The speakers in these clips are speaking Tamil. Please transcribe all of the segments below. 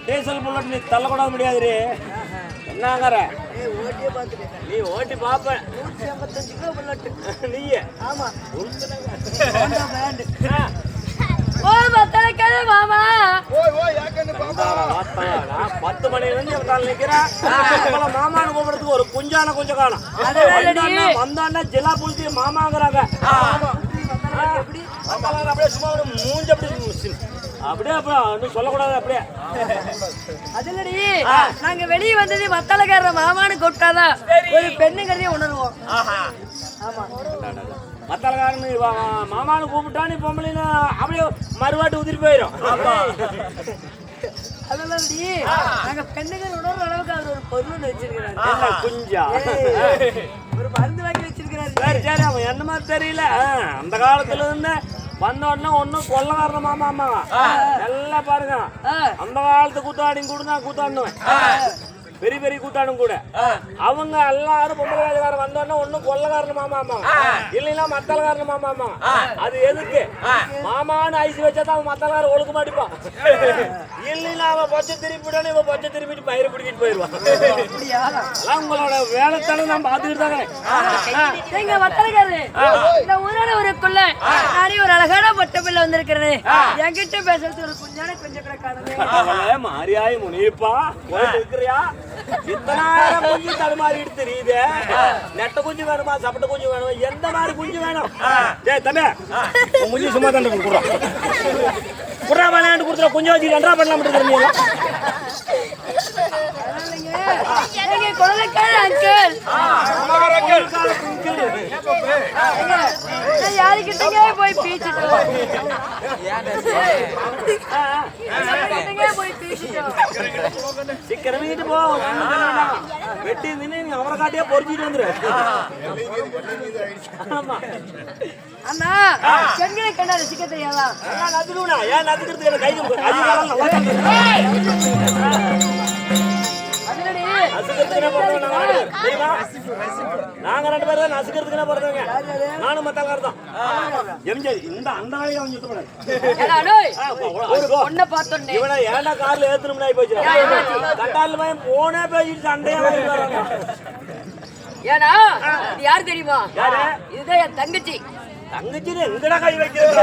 டீசல் புல்லட் நீ தள்ளக்கூட முடியாது. என்னங்கிற நீ ஓட்டி பாப்ப 185 கிலோ புல்லட் நீயே. ஆமா 10 மணிலேருந்து நிக்கிறேன். மாமான்னு கூப்பிடுறதுக்கு ஒரு குஞ்சான கொஞ்சம் காணும். வந்தான்னா ஜிலா புளிச்சு மாமாங்கிறாங்க. அப்படியே சும்மா ஒரு மூஞ்சி அப்படியே அப்படியே சொல்லக்கூடாது. அப்படியே அதுலடி நாங்க வெளியே வந்தது மத்தாளக்கார மாமான்னு கூப்பிட்டாதான் ஒரு பெண்ணுங்கிறதே உணர்வோம். மத்தாளக்காரன்னு மாமான்னு கூப்பிட்டா நீ பொம்பளைன்னு அப்படியே மறுவாட்டு உதிரி போயிடும். அதெல்லாம் நாங்க பெண்ணுகள் உணர்ற அளவுக்கு அவர் ஒரு பொருள் வச்சிருக்கிறாரு. குஞ்சா ஒரு மருந்து வாங்கி வச்சிருக்கிறாரு. சரி சரி அவன் என்ன மாதிரி தெரியல. அந்த காலத்துல இருந்து வந்த உடனே ஒன்னும் கொள்ளக்காரன மாமா அம்மா எல்லாம் பாருங்க. அந்த காலத்து கூத்தாடிங்க கூட நான் கூத்தாடுவேன். பெரிய பெரிய கூத்தாடும் கூட அவங்க எல்லாரும் பொம்பளைக்காரன் வந்த உடனே ஒன்னும் கொள்ளக்காரன மாமா அம்மா இல்லைன்னா மத்தாளக்காரன மாமா அம்மா. அது எதுக்கு மாமான்னு ஐசி வச்சாதான் அவன் மத்தாளக்காரன் ஒழுக்க மாட்டிப்பான். இல்லைன்னா அவன் பச்சை திருப்பிட்டானே இவன் பச்சை திருப்பிட்டு பயிரை பிடிக்கிட்டு போயிடுவான். அதான் உங்களோட வேலைத்தானே நான் பாத்துக்கிட்டு தாங்க. எங்க மத்தாளக்காரரு இந்த ஊரோட ஒரு குள்ள நானே ஒரு அழகான பட்ட பிள்ளை வந்திருக்கிறது. என்கிட்ட பேசுறது ஒரு குஞ்சான கொஞ்சம் கூட காரணமே மாரியாய் முனிப்பா இருக்கிறியா? இத்தனாயிரம் குஞ்சு தடுமாறிட்டு தெரியுது. நெட்ட குஞ்சு வேணுமா சப்பட்ட குஞ்சு வேணுமா எந்த மாதிரி குஞ்சு வேணும்? டேய் தம்பி உன் குஞ்சு சும்மா தான் கொடுக்குறோம். குடுறா விளையாண்டு கொடுத்துற குஞ்சு வச்சு ரெண்டா பண்ணலாம் தெரியுங்களா? யாருக்கிட்டே போய் பீச்சிட்டோம் சீக்கிரம் வீட்டு போ. வெட்டி நின்று அவரை காட்டியே பொறிச்சிட்டு வந்துரு. ஆமா அண்ணா செங்கலை கண்டா ரசிக்க தெரியாதா? நதுனா ஏன் நதுக்கிறது என்ன கை நல்லா நாங்க ரெண்டு பேரும் நசுக்கிறதுக்கு பிறந்தவங்க. நானும் மத்தாக்கார தான். எம்ஜிஆர் இந்த அந்த வேலையை அவன் ஒன்ன பார்த்தோன்னே இவனை ஏன்டா கார்ல ஏத்தணும்னு ஆகி போச்சு. கட்டால பையன் போனே பேசிட்டு சண்டையா வாங்கிட்டு. ஏன்னா இது யாரு தெரியுமா? இதுதான் என் தங்கச்சி. தங்கச்சி எங்கடா கை வைக்கிறது?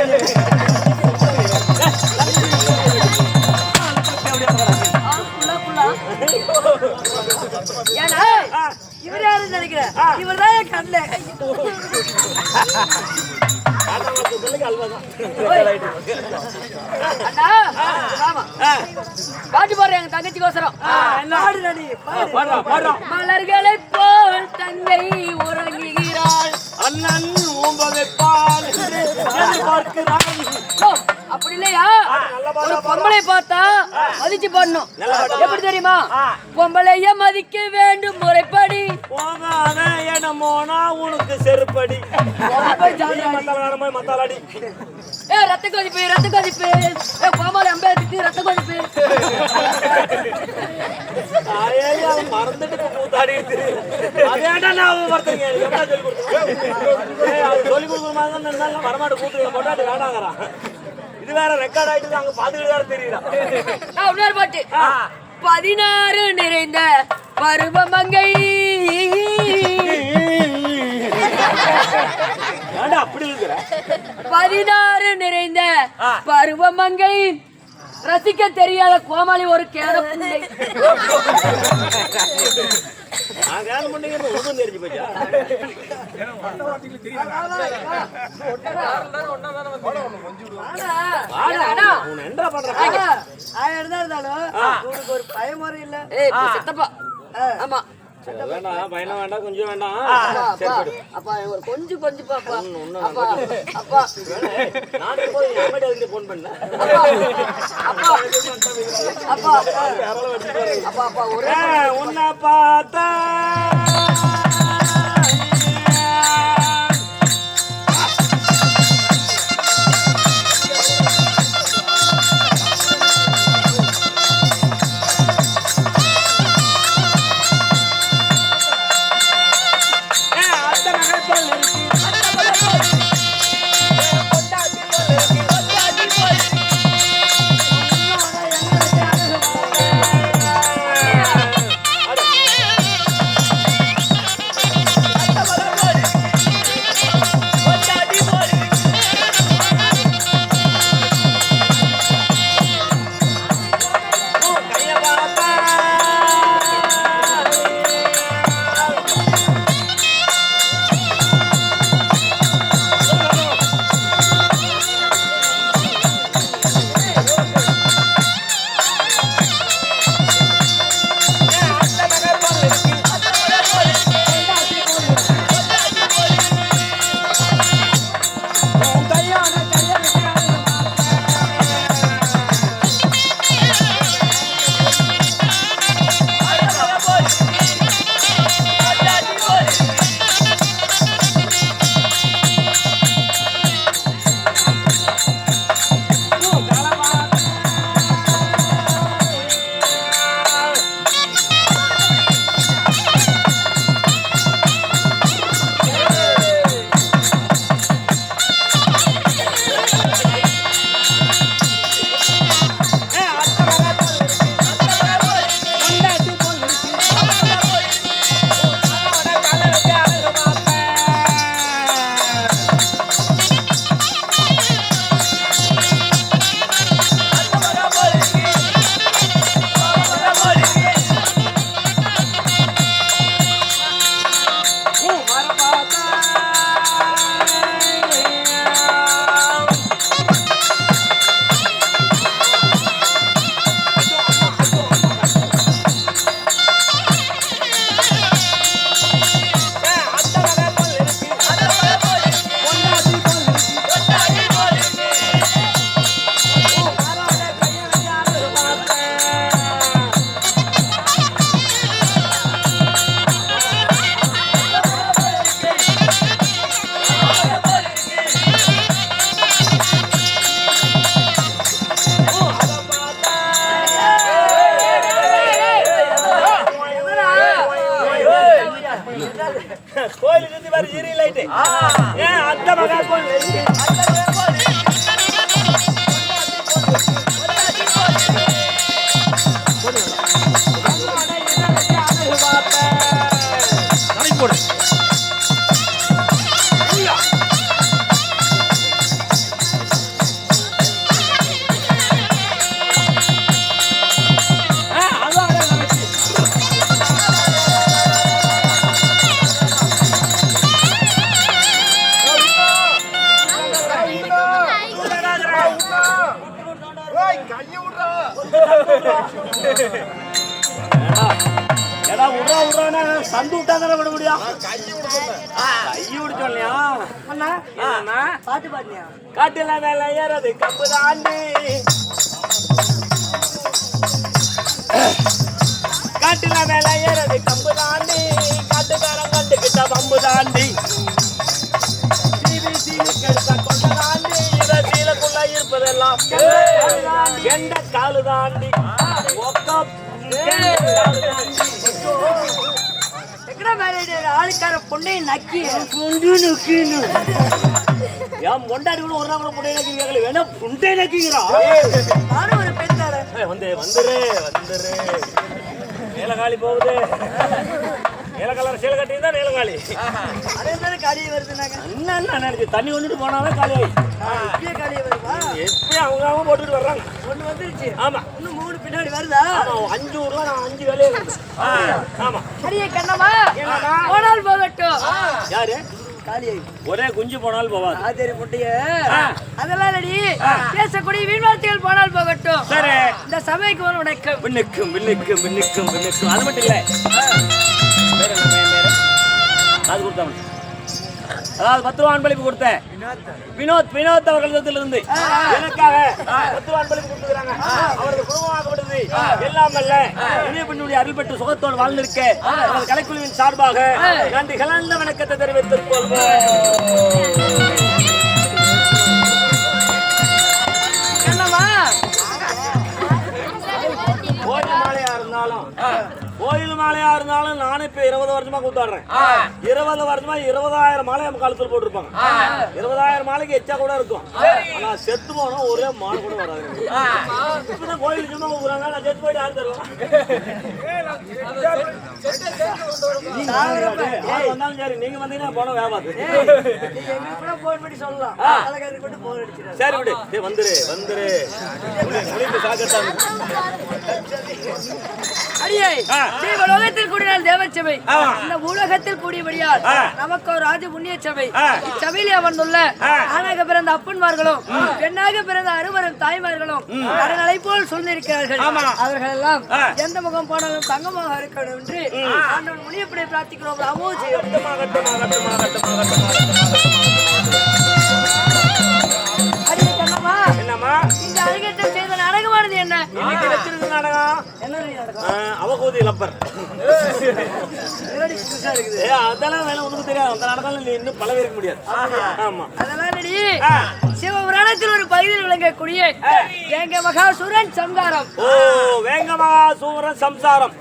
ஏன்னா இவர் யாருன்னு நினைக்கிறேன். இவர் தான் என் கண்ணு. பாட்டு பாடுறேன் எங்க தங்கச்சிக்கோசரம். மலர்களை போல் தங்கை உறங்குகிறாள், அண்ணன் ஓம்பவைப்பால் அப்படி இல்லையா? ஒரு பொம்பளை பார்த்தா மதிச்சு பண்ணணும். எப்படி தெரியுமா? பொம்பளைய மதிக்க வேண்டும் முறைப்படி. போகாத இடமோனா உனக்கு செருப்படி. மத்தாலாடி ரத்த கொதிப்பு ரத்த கொதிப்பு கோமாளி அம்பேத்கர் ரத்த கொதிப்பு. மறந்துட்டு கூத்தாடி அதேடா நான் ஒருத்தங்க சொல்லி கொடுக்குற மாதிரி தான் வரமாட்டு கூத்து கொண்டாட்டு வேணாங்கிறான். இது வேற ரெக்கார்ட் ஆயிட்டு அங்க பாத்துக்கிட்டு வேற தெரியல. இன்னொரு பாட்டு 16 நிறைந்த பருவமங்கை. அப்படி இருக்கிற 16 நிறைந்த பருவமங்கை ரசிக்க தெரியாத கோமாளி ஒரு கேட புண்டை. நான் கேன பண்ணீங்க ஒன்றும் தெரிஞ்சு போச்சா? என்ன பண்ற? இருந்தாலும் ஒரு பயமுறை இல்ல. சித்தப்பா ஆமா வேண்டாம் பயணம் வேண்டாம் கொஞ்சம் வேண்டாம். அப்பா ஒரு கொஞ்சம் கொஞ்சம் பாப்பா. அப்பா அப்பா நான் போன் பண்ண அப்பா அப்பா அப்பா அப்பா ஒரே உன்னை பார்த்தா கோயில் சுத்தி பாரு சீரியல் லைட்டு ஏன் அந்த மகா கோயில் போடு சந்து விட்டா தானே விட முடியும் கையை விடுச்சோம் இல்லையா அண்ணா பாட்டு பாட்டியா காட்டுல மேல ஏறது கம்பு தாண்டி காட்டுல மேல ஏறது கம்பு தாண்டி காட்டுக்காரன் கண்டுகிட்ட பம்பு தாண்டி சீவி சீவி கெடுத்த கொண்ட தாண்டி இத சீலக்குள்ள இருப்பதெல்லாம் எந்த காலு தாண்டி ஆளுக்கார பொண்ணை நக்கி என் பொண்டாடி கூட ஒரு நாள் கூட புண்டை நக்கி வேணா புண்டை நக்கிங்கிறா நானும் ஒரு பெண் தானே வந்துரு நீலகாளி போகுது நீல கலர் சீலை கட்டியிருந்தா நீலகாளி அதே மாதிரி காலியை வருதுனாங்க என்ன நினைச்சு தண்ணி வந்துட்டு போனாவே காலியாயி இப்பயே காலியை வருவா எப்பயும் அவங்க போட்டுட்டு வர்றாங்க ஒண்ணு வந்துருச்சு ஆமா இன்னும் 3 பின்னாடி வருதா ஆமா 5 ஊர்ல நான் 5 வேலையே இருக்கு ஆமா அடியே கண்ணம்மா போனால் போகட்டும் யாரு காலியை ஒரே குஞ்சு போனால் போவாது ஆதேரி முட்டைய அதெல்லாம் அடி பேசக்கூடிய வீண் வார்த்தைகள் போனால் போகட்டும் சரி இந்த சபைக்கு வரும் உனக்கும் விண்ணுக்கும் அது மட்டும் இல்ல வேற என்ன பேரு அது கொடுத்தவன் அதாவது 10 ரூபாய் அன்பளிப்பு கொடுத்தேன் வினோத் அவர்கள் இருந்து எனக்காக 10 ரூபாய் அன்பளிப்பு கொடுத்துறாங்க அவரது குடும்பமாகப்பட்டது எல்லாம் அல்ல இனிய பெண்ணுடைய அருள் பெற்று சுகத்தோடு வாழ்ந்திருக்க நமது கலைக்குழுவின் சார்பாக நன்றி கலந்த வணக்கத்தை தெரிவித்துக் கொள்வோம் என்னம்மா கோயில் மாலையா இருந்தாலும் நானும் இப்ப 20 வருஷமா கூத்தாடுறேன் 20 வருஷமா 20000 மாலை நம்ம காலத்துல போட்டிருப்பாங்க 20000 மாலைக்கு எச்சா கூட இருக்கும் ஆனா செத்து போனா ஒரே மாலை கூட வராது இப்பதான் கோயில் சும்மா கூப்பிடுறாங்க நான் செத்து போயிட்டு யாரு தருவோம் வந்தாலும் சரி நீங்க வந்தீங்கன்னா போன வேபாது சரி விடு வந்துரு அடியே உலகத்தில் கூடினால் தேவச்சபை இந்த உலகத்தில் கூடியபடியால் நமக்கு ஒரு ராஜ புண்ணிய சபை சபையிலே அமர்ந்துள்ள ஆணாக பிறந்த அப்பன்மார்களும் பெண்ணாக பிறந்த அறுவரும் தாய்மார்களும் கடலை போல் சொல்லியிருக்கிறார்கள் அவர்கள் எல்லாம் எந்த முகம் போனாலும் தங்கமாக இருக்கணும் என்று ஆண்டவன் முனியப்படி பிரார்த்திக்கிறோம் அமோஜி அடியே கண்ணம்மா என்னம்மா இந்த அரங்கேற்றம் செய்த நாடகமானது என்ன இன்னைக்கு வச்சிருக்க நாடகம் என்ன நாடகம் அவகூதி லப்பர் அதெல்லாம் வேலை உனக்கு தெரியாது அந்த நாடகம் நீ இன்னும் பழக இருக்க முடியாது ஆமா அதெல்லாம் ரெடி சிவபுராணத்தில் ஒரு பகுதியில் விளங்கக்கூடிய வேங்க மகாசூரன் சம்ஹாரம் வேங்க மகாசூரன் சம்சாரம்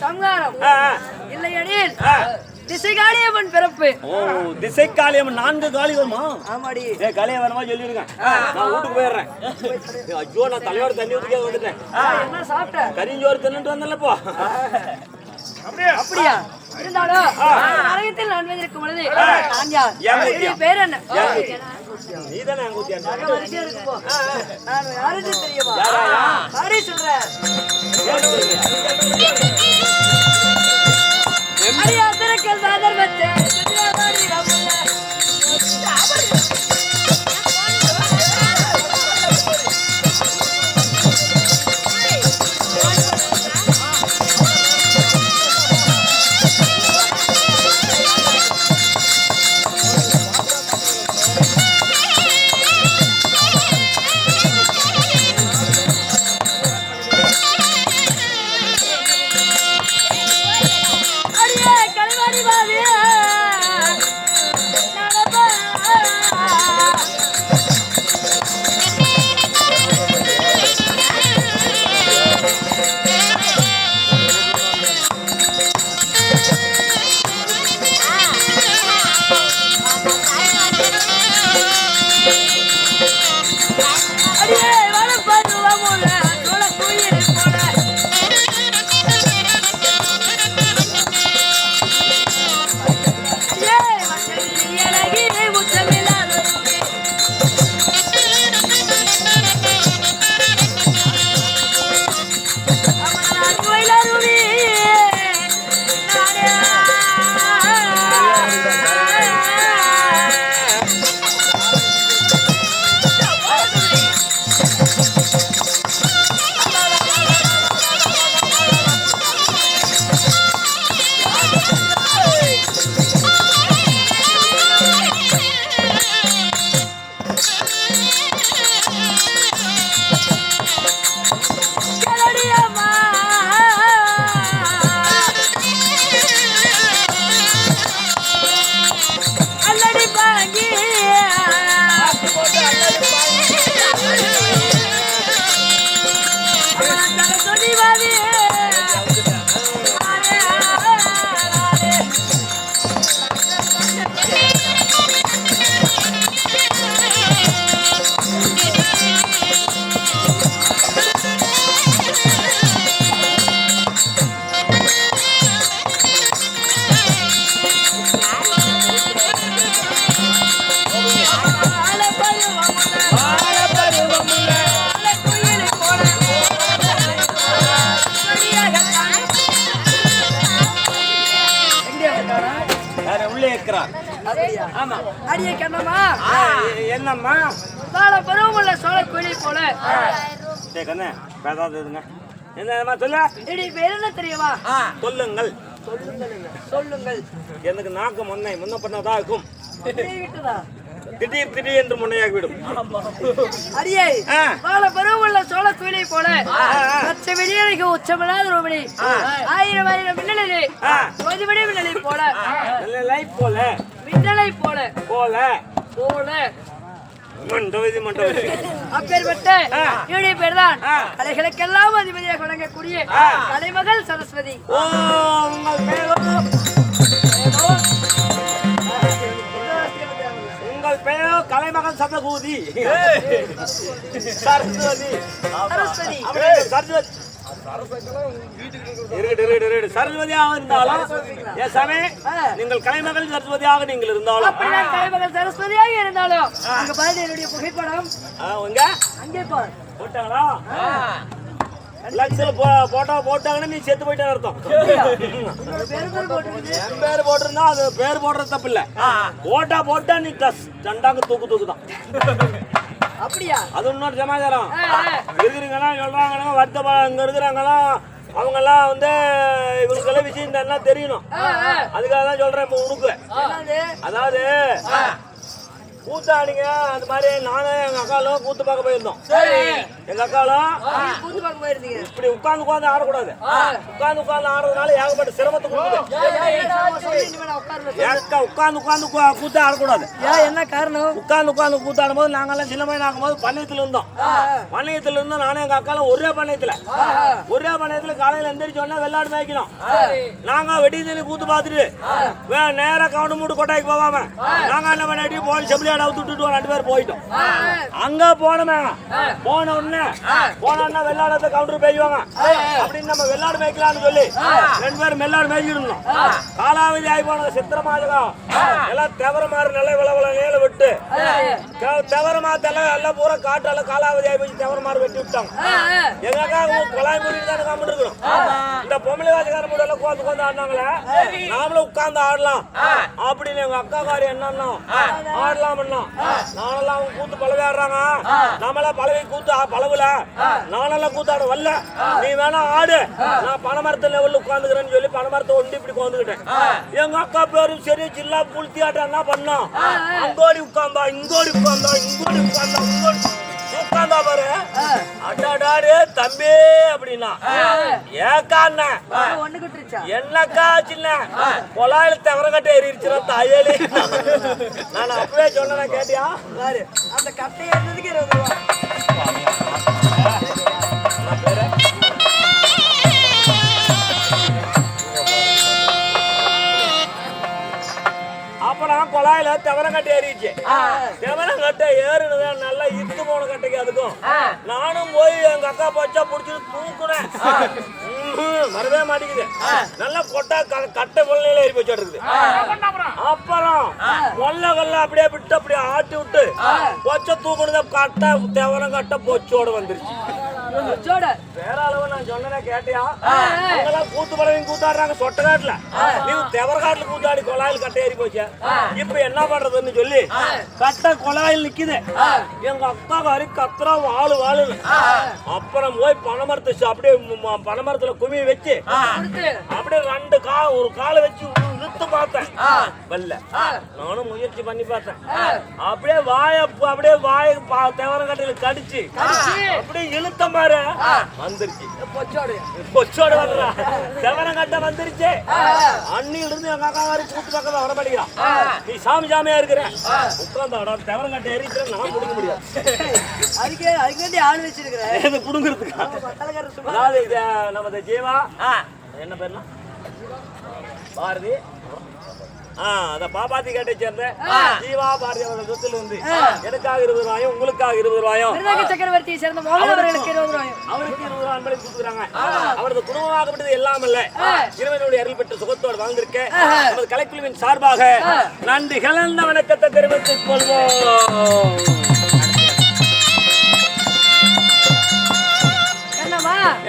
சம்ஹாரம் இல்லையெனில் திசைகாளியம்மன் பிறப்பு திசைகாளியம்மன் 4 காளி வருமா ஆமாடி காளியம்மனமா சொல்லிருக்கேன் நான் வீட்டுக்கு போயிடுறேன் ஐயோ நான் தலையோட தண்ணி ஊத்திக்க வந்துட்டேன் என்ன சாப்பிட்ட கரிஞ்சோறு தின்னுட்டு வந்தேன்லப்போ அப்படியா இருந்தாலும் அரங்கத்தில் நான் வந்திருக்கும் பொழுது நான் யார் பேர் என்ன நீதானே என் கூத்தியா நான் யாருக்கு தெரியுமா சாரி சொல்றேன் அரியாத்திரக்கல் சாதர் வச்சேன் இருக்கிறார். அப்படியா? ஆமா. அடியே கண்ணம்மா, என்னம்மா கால பருவம் உள்ள சோழ குயிலை போல கண்ணே பேசாதுங்க. என்னம்மா சொல்ல இடி பேர் என்ன தெரியுமா? சொல்லுங்கள். சொல்லுங்கள். எனக்கு நாக்கு முன்ன பண்ணதான் இருக்கும். விட்டுதா திடீர் திடீர் என்று முன்னையாகிவிடும். அடியே கால பருவம் உள்ள சோழ குயிலை போல பச்ச வெளியழகு உச்சமில்லாத ரோமணி ஆயிரம் ஆயிரம் மின்னலே ஒதுபடி மின்னலை போல லைஃப் போல மின்னலை போல போல போல மண்டவதி அப்பேற்பட்ட என்னுடைய பேர்தான் கலைகளுக்கெல்லாம் அதிபதியாக வழங்கக்கூடிய கலைமகள் சரஸ்வதி. ஓ உங்கள் பேரோ உங்கள் பேரோ கலைமகன் சதகூதி சரஸ்வதி. சரஸ்வதி சரஸ்வதி சரஸ்வதியாக இருந்தாலும் என் சாமி நீங்கள் கலைமகள் சரஸ்வதியாக நீங்கள் இருந்தாலும் அப்படிதான் கலைமகள் சரஸ்வதியாக இருந்தாலும் அங்க பாருங்க என்னுடைய புகைப்படம் உங்க அங்கே பாரு போட்டாங்களா லட்சத்துல போட்டோ போட்டாங்கன்னா நீ செத்து போயிட்டே அர்த்தம். உன்னோட பேரு போட்டுருக்குது. என் பேர் போட்டிருந்தா அது பேர் போடுறது தப்பு இல்ல. போட்டா நீ சண்டாங்க தூக்கு தான். அப்படியா? அது இன்னொரு சமாச்சாரம். இருக்கிறீங்கன்னா சொல்றாங்கன்னா வருத்தப்பட இங்க இருக்கிறாங்களாம் அவங்க எல்லாம் வந்து இவங்களுக்கெல்லாம் விஷயம் என்ன தெரியணும். அதுக்காக தான் சொல்றேன் இப்ப உனக்கு. அதாவது கூத்தாடிங்க அந்த மாதிரி நானும் எங்க அக்காலும் கூத்து பார்க்க போயிருந்தோம். எங்க அக்காலும் கூத்து பார்க்க போயிருந்தீங்க. இப்படி உட்கார்ந்து ஆடக்கூடாது. உட்கார்ந்து ஆடுறதுனால ஏகப்பட்ட சிரமத்தை உட்கார்ந்து கூத்து ஆடக்கூடாது. என்ன காரணம்? உட்கார்ந்து கூத்தாடும் போது நாங்கெல்லாம் சின்ன பையன் ஆகும் போது பண்ணையத்துல இருந்தோம். பண்ணையத்துல இருந்தோம் நானும் எங்க அக்காலும் ஒரே பண்ணையத்துல காலையில எந்திரிச்சோன்னா வெள்ளாடு மேய்க்கணும். நாங்க வெடி கூத்து பார்த்துட்டு நேரா கவுண்டு மூட்டு கொட்டாய்க்கு போவாம நாங்க என்ன பண்ணி போய் செம்பிளி ரெண்டு பேர் போயிட்டோம். அங்க போன உடனே வெள்ளாடத்தை கவுண்டர் பேசுவாங்க அப்படின்னு நம்ம வெள்ளாடு மேய்க்கலாம்னு சொல்லி ரெண்டு பேரும் வெள்ளாடு மேய்ச்சிட்டு இருந்தோம். காலாவதி ஆகி போன சித்திர மாதம் எல்லாம் தெவர மாதிரி நல்ல விளவல நேல விட்டு தெவர மாத்தெல்லாம் எல்லாம் பூரா காட்டெல்லாம் காலாவதி ஆகி போய் தெவர மாதிரி வெட்டி விட்டாங்க. எங்களுக்காக குழாய் மூடிட்டு தானே காமிட்டு இருக்கணும். இந்த பொம்பளை வாசக்கார மூட எல்லாம் கோந்து ஆடினாங்களே நாமளும் உட்கார்ந்து ஆடலாம் அப்படின்னு எங்க அக்காக்காரி என்னன்னா ஆடலாம். நானெல்லாம் அவங்க கூத்து பழகாடுறாங்க. நம்மள பழகி கூத்து பழகுல நானெல்லாம் கூத்தாட வரல. நீ வேணா ஆடு, நான் பனைமரத்து லெவல்ல உட்காந்துக்கிறேன்னு சொல்லி பனைமரத்தை ஒண்டி இப்படி உட்காந்துக்கிட்டேன். எங்க அக்கா பேரும் சரி சில்லா புளுத்தி ஆட்டம் என்ன பண்ணா அங்கோடி உட்கார்ந்தா இங்கோடி உட்கார்ந்தா உட்கார்ந்தா பாரு. அடாடாரு தம்பி அப்படின்னா ஏக்கா என்னக்கா சின்ன கொலாயில தவறக்கட்டை ஏறிடுச்சுன்னா தாயலி. நான் அப்பவே சொன்னேன் கேட்டியா? அந்த கட்டை ஏறினதுக்கு 20 ரூபா. அப்புறம் கொலாயில தவறங்கட்டை ஏறிடுச்சு. தவறங்கட்டை ஏறுனது நல்லா இத்து போன கட்டைக்கு அதுக்கும் நானும் போய் எங்க அக்கா பச்சா புடிச்சிட்டு தூக்குனேன். வரவே மாட்டேங்குது. நல்லா கொட்டா கட்டை கொள்ளையில ஏறி போச்சு இருக்குது. அப்புறம் கொல்ல அப்படியே விட்டு அப்படியே ஆட்டி விட்டு பொச்ச தூக்குனத கட்டை தவறங்கட்டை பொச்சோட வந்துருச்சு. வேற அளவு நான் சொன்னேன் கேட்டியா? அவங்கெல்லாம் கூத்து பழவி கூத்தாடுறாங்க சொட்டக்காட்டுல. நீ தெவரக்காட்டுல கூத்தாடி கொலாயில் கட்டை ஏறி போச்சு. இப்ப என்ன பண்றதுன்னு சொல்லி கட்டை கொலாயில் நிக்குது. எங்க அக்கா காரி கத்துறா வாழு. அப்புறம் போய் பனைமரத்தை அப்படியே பனைமரத்துல குமிய வச்சு அப்படியே ஒரு காலை வச்சு இழுத்து பார்த்தேன். வரல. நானும் முயற்சி பண்ணி பார்த்தேன். அப்படியே வாய தெவரக்காட்டில கடிச்சு அப்படியே இழுத்த மாதிரி வந்துருச்சு. பொச்சோட வர்றா செவரங்கட்ட வந்துருச்சு. அன்னில இருந்து எங்க அக்கா வாரி கூத்து பக்கம் வர மாட்டேங்கிறான். நீ சாமியா இருக்கிற உட்கார்ந்து செவரங்கட்ட ஏறிட்டு நான் புடுங்க முடியாது. அதுக்கு ஆள் வச்சிருக்கிறேன் புடுங்கிறதுக்கு. அதாவது நமது ஜீவா என்ன பேர்னா பாரதி அந்த பாப்பாத்தி கேட்டை சேர்ந்த ஜீவா பாரதி அவர்கள் சொத்துல வந்து எனக்காக 20 ரூபாயும் உங்களுக்காக 20 ரூபாயும் சக்கரவர்த்தியை சேர்ந்த அவருக்கு 20 ரூபாயும் அவருக்கு 20 ரூபாய் அன்பளி கொடுக்குறாங்க. அவரது குடும்பமாகப்பட்டது எல்லாம் இல்ல இறைவனுடைய அருள் பெற்ற சுகத்தோடு வாழ்ந்திருக்க நமது கலைக்குழுவின் சார்பாக நன்றி கலந்த வணக்கத்தை தெரிவித்துக் கொள்வோம்.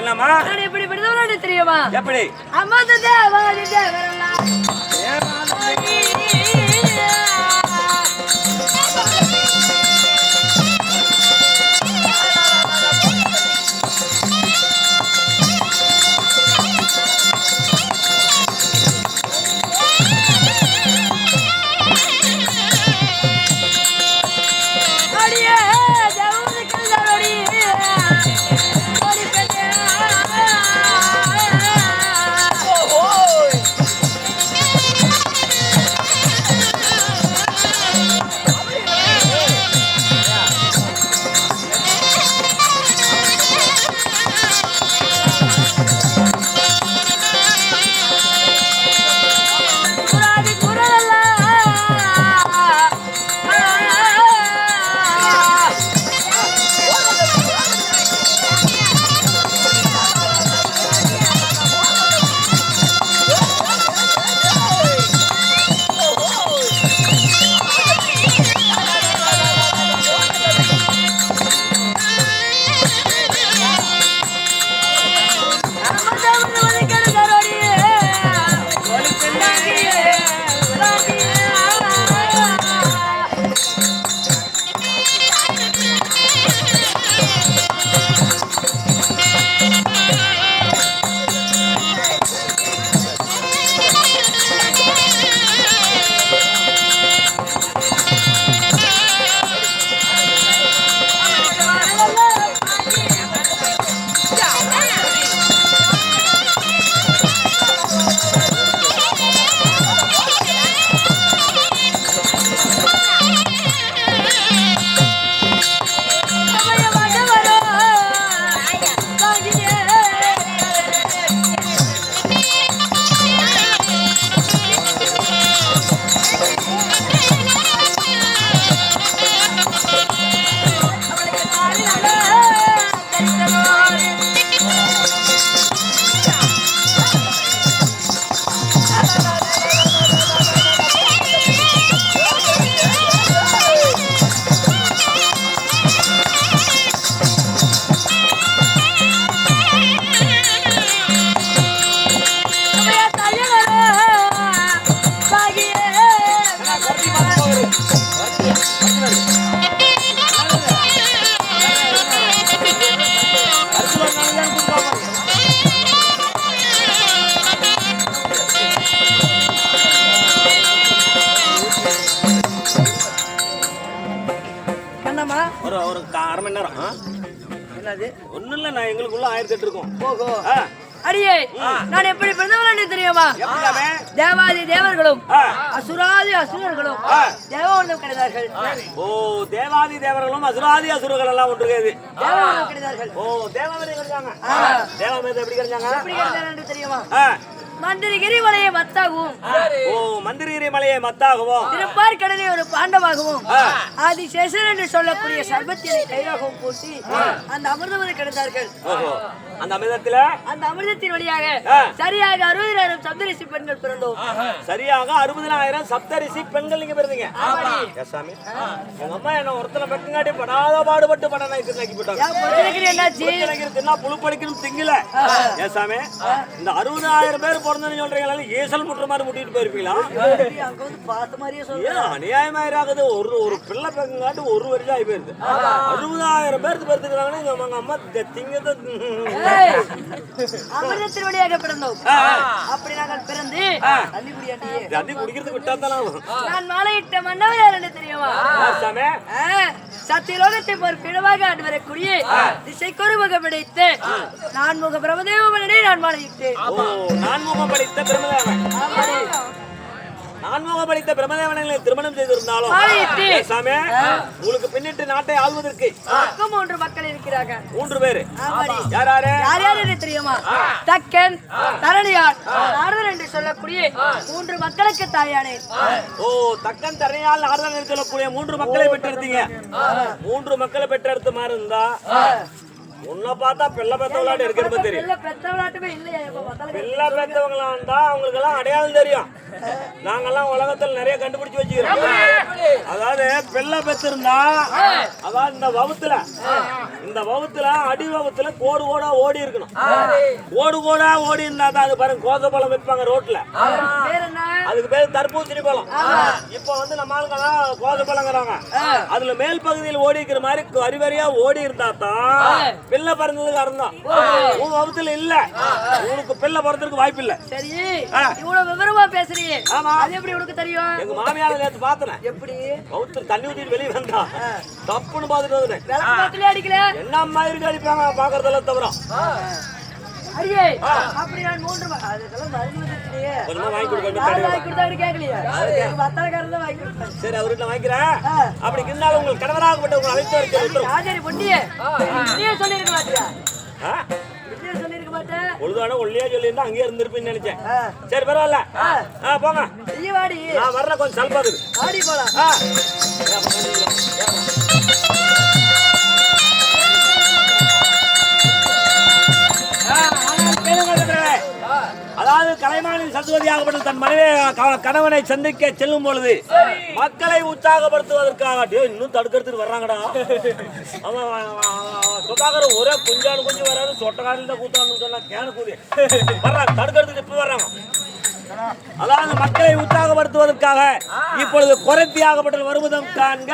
என்னமா நான் எப்படி விடுதலை தெரியுமா? எப்படி அம்மா தேவரெல்லாம் சமாச்சாரம். என்னது? ஒண்ணும் இல்ல, நான் எங்களுக்குள்ள 1008 இருக்கும். ஓஹோ. அடியே, நான் எப்படி பிறந்தவன் என்று தெரியுமா? எப்படியாமே? தேவாதி தேவர்களும் அசுராதி அசுரர்களும் தேவவனம் கிடைத்தார்கள். ஓ, தேவாதி தேவர்களும் அசுராதி அசுரர்கள் எல்லாம் ஒன்று கிடையாது. தேவவனம் கிடைத்தார்கள். ஓ, தேவாதி கிடைச்சாங்க. தேவாதி எப்படி கிடைச்சாங்க? எப்படி கிடைத்தார்கள் என்று தெரியுமா? மந்திரகிரி மலையை மத்தாகவும், ஓ, மந்திரகிரி மலையை மத்தாகவும், திருப்பார் கடலை ஒரு பாண்டவாகவும், ஆதிசேஷன் என்று சொல்லக்கூடிய சர்பத்தினை கையாகவும் பூட்டி அந்த அமிர்தமனை கிடைத்தார்கள். அந்த அமிர்தத்துல அந்த அமிர்தத்தின் வழியாக சரியாக 60,000 சப்தரிசி பெண்கள் பிறந்தோம். சரியாக 60,000 சப்தரிசி பெண்கள் நீங்க பிறந்தீங்க. சாமி, எங்க அம்மா என்ன ஒருத்தனை பெக்குங்காட்டி படாத பாடுபட்டு படம் நாக்கி போட்டாங்க. என்னாச்சு? தின்னா புழு படிக்கணும் திங்கல. ஏன் சாமி, இந்த 60,000 பேர் பிறந்தன்னு சொல்றீங்களா? ஏசல் முட்டுற மாதிரி முட்டிட்டு போயிருப்பீங்களா? அங்க வந்து பார்த்த மாதிரியே சொல்றேன். அநியாயமாயிருக்குது. ஒரு பிள்ளை பெக்குங்காட்டி ஒரு வருஷம் ஆகி போயிருது. 60,000 பேருக்கு பெருத்துக்கிறாங்கன்னா எங்க அம்மா திங்கத அமிர்தத்தின் வழியாக பிறந்தோம். அப்படி நாங்கள் பிறந்து தண்ணி குடிக்கிறதுக்கு விட்டா தான் நான் மாலையிட்ட மன்னவர் யார் என்று தெரியுமா? சத்தியலோகத்தை ஒரு பிளவாக ஆண்டு வரக்கூடிய திசைக்கொரு முகம் படைத்து நான்முக பிரமதேவனை நான் மாலையிட்டேன். நான்முகம் படைத்த பிரமதேவன், நான்முகம் படித்த பிரம்மதேவனை திருமணம் செய்திருந்தாலும் சாமி, உங்களுக்கு பின்னிட்டு நாட்டை ஆள்வதற்கு 3 மக்கள் இருக்கிறாங்க. 3 பேரு. யார் யாரு தெரியுமா? தக்கன், தரணியார், நாரதன் என்று சொல்லக்கூடிய 3 மக்களுக்கு தாயானே. ஓ, தக்கன், தரணியார், நாரதன் என்று சொல்லக்கூடிய 3 மக்களை பெற்றெடுத்தீங்க. 3 மக்களை பெற்றெடுத்த மாதிரி இருந்தா உன்னை பார்த்தா பிள்ளை பெத்தவங்களாட்டு இருக்கிறது தெரியும். பிள்ளை பெத்தவங்களாண்டா அவங்களுக்கு எல்லாம் அடையாளம் தெரியும். நாங்கெல்லாம் உலகத்துல நிறைய கண்டுபிடிச்சு வச்சுக்கிறோம். அதாவது பிள்ளை பெற்றிருந்தா, அதாவது இந்த வவுத்துல அடி வவுத்துல கோடு கோடா ஓடி இருக்கணும். கோடு கோடா ஓடி இருந்தா தான் அது பாருங்க, கோசப்பழம் வைப்பாங்க ரோட்ல, அதுக்கு பேர் தர்பூசணி பழம். இப்ப வந்து நம்ம ஆளுங்கெல்லாம் கோசப்பழங்கிறாங்க. அதுல மேல் பகுதியில் ஓடி இருக்கிற மாதிரி அறிவறியா ஓடி இருந்தா தான் பிள்ளை பிறந்ததுக்கு அர்த்தம். உன் வகுத்துல இல்ல, உனக்கு பிள்ளை பிறந்ததுக்கு வாய்ப்பு இல்ல. சரி, இவ்வளவு விவரமா பேசுறீங்க. ஆமா, அது எப்படி உனக்கு தெரியும்? எங்க மாமியார நேத்து பாத்தனே. எப்படி? வகுத்துல தண்ணி ஊத்திட்டு வெளியே வந்தா தப்புன்னு பாத்துட்டு வந்தேன். விளக்கமாத்திலே அடிக்கல. என்ன மாதிரி அடிப்பாங்க பாக்குறதெல்லாம் தவிர. அடியே, அப்படி நான் 3 அதெல்லாம் மருந்து வந்துச்சுனே. கொஞ்சமா வாங்கி கொடுங்க. வாங்கி கொடுத்தா கேக்கலையா? பத்தரக்காரங்க தான் வாங்கி கொடுத்தாங்க. சரி, அவர்கிட்ட வாங்கிக்கிறேன். அப்படி இருந்தாலும் உங்களுக்கு கணவராகப்பட்ட உங்களை அழைத்து வருகிறேன். ராஜரி பொண்டியே, நீயே சொல்லிருக்க மாட்டியா? நீயே சொல்லிருக்க மாட்டே. பொழுதான ஒல்லியா சொல்லியிருந்தா அங்கேயே இருந்திருப்பேன்னு நினைச்சேன். சரி, பரவாயில்ல, போங்க. நீ வாடி. நான் வர்ற கொஞ்சம் சல்பாக்குது. வாடி போலாம். அதாவது கலைமானின் சதுவதியாகப்பட்ட தன் மனைவி கணவனை சந்திக்க செல்லும் பொழுது மக்களை உற்சாகப்படுத்துவதற்காக இன்னும் தடுக்கிறதுக்கு வர்றாங்கடா. சொத்தாகர் ஒரே குஞ்சானு கொஞ்சம் வராது, சொட்டக்காரில் தான் கூத்தான்னு சொன்னா கேனு கூலி வர்றாங்க, தடுக்கிறதுக்கு இப்ப வர்றாங்க. அதாவது மக்களை உற்சாகப்படுத்துவதற்காக இப்பொழுது குறைத்தியாகப்பட்ட வருவதும் காண்க.